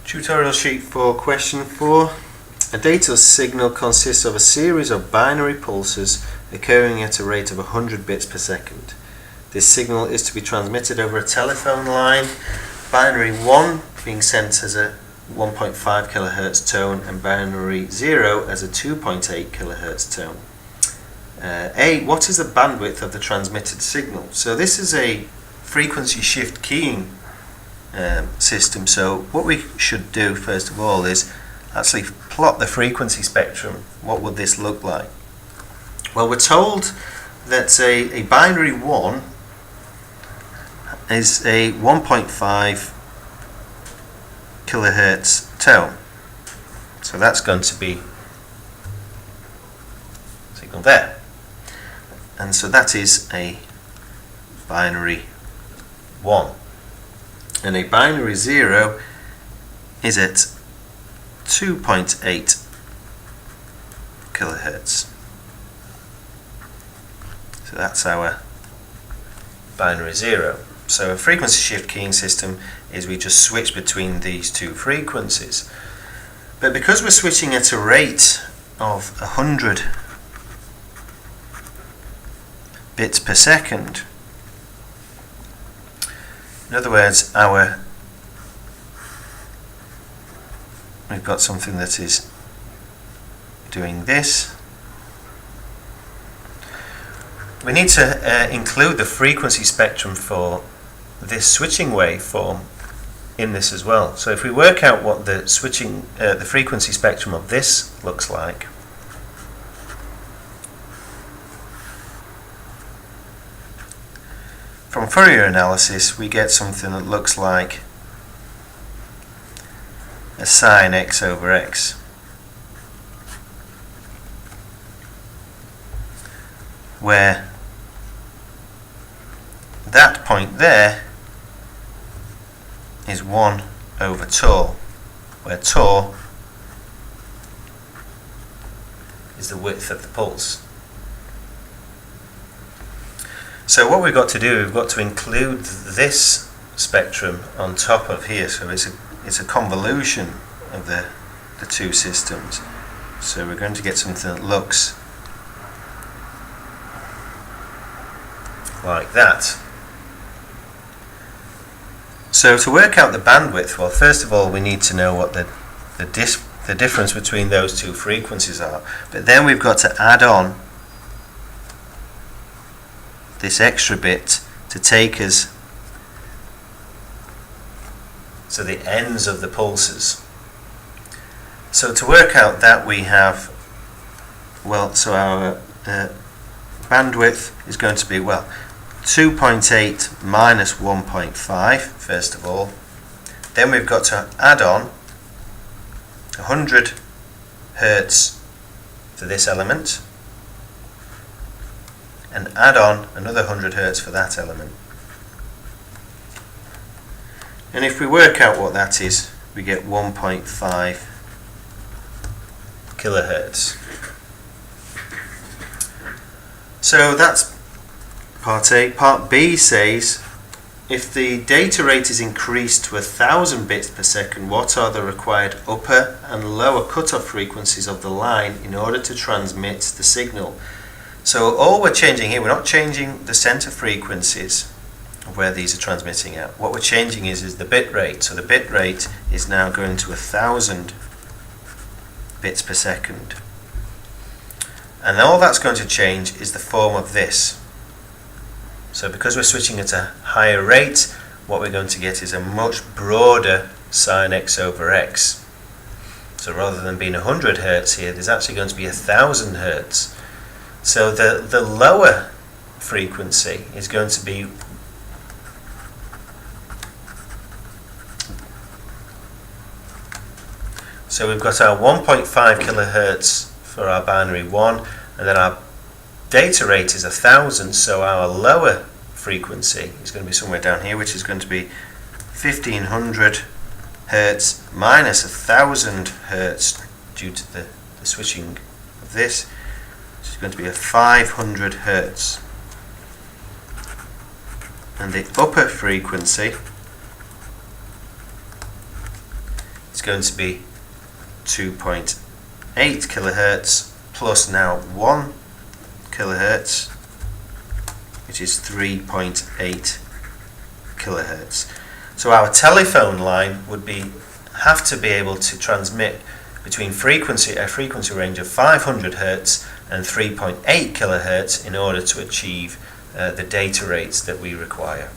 Tutorial sheet for question 4. A data signal consists of a series of binary pulses occurring at a rate of 100 bits per second. This signal is to be transmitted over a telephone line, binary 1 being sent as a 1.5 kHz tone and binary 0 as a 2.8 kHz tone. A. What is the bandwidth of the transmitted signal? So this is a frequency shift keying system. So what we should do first of all is actually plot the frequency spectrum. What would this look like? Well, we're told that a binary 1 is a 1.5 kilohertz tone. So that's going to be signal there. And so that is a binary 1. And a binary 0 is at 2.8 kilohertz. So that's our binary 0. So a frequency shift keying system is we just switch between these two frequencies. But because we're switching at a rate of 100 bits per second, in other words, we've got something that is doing this. We need to include the frequency spectrum for this switching waveform in this as well. So if we work out what the frequency spectrum of this looks like, from Fourier analysis we get something that looks like a sine x over x, where that point there is 1 over tau, where tau is the width of the pulse. So what we've got to do, we've got to include this spectrum on top of here, so it's a convolution of the two systems. So we're going to get something that looks like that. So to work out the bandwidth, well, first of all we need to know what the difference between those two frequencies are, but then we've got to add on this extra bit to take us to the ends of the pulses. So to work out that we have, well, so our bandwidth is going to be, well, 2.8 minus 1.5 first of all. Then we've got to add on 100 Hertz for this element and add on another 100 Hertz for that element. And if we work out what that is, we get 1.5 kilohertz. So that's part A. Part B says, if the data rate is increased to 1000 bits per second, what are the required upper and lower cutoff frequencies of the line in order to transmit the signal? So all we're changing here, we're not changing the center frequencies of where these are transmitting at. What we're changing is the bit rate. So the bit rate is now going to 1000 bits per second. And all that's going to change is the form of this. So because we're switching at a higher rate, what we're going to get is a much broader sine x over x. So rather than being 100 Hertz here, there's actually going to be 1000 Hertz. So the lower frequency is going to be so we've got our 1.5 kilohertz for our binary 1, and then our data rate is 1000, so our lower frequency is going to be somewhere down here, which is going to be 1500 Hertz minus 1000 Hertz due to the switching of this, which is going to be a 500 Hertz. And the upper frequency is going to be 2.8 kilohertz plus now 1 kilohertz, which is 3.8 kilohertz. So our telephone line would have to be able to transmit between a frequency range of 500 hertz and 3.8 kilohertz in order to achieve the data rates that we require.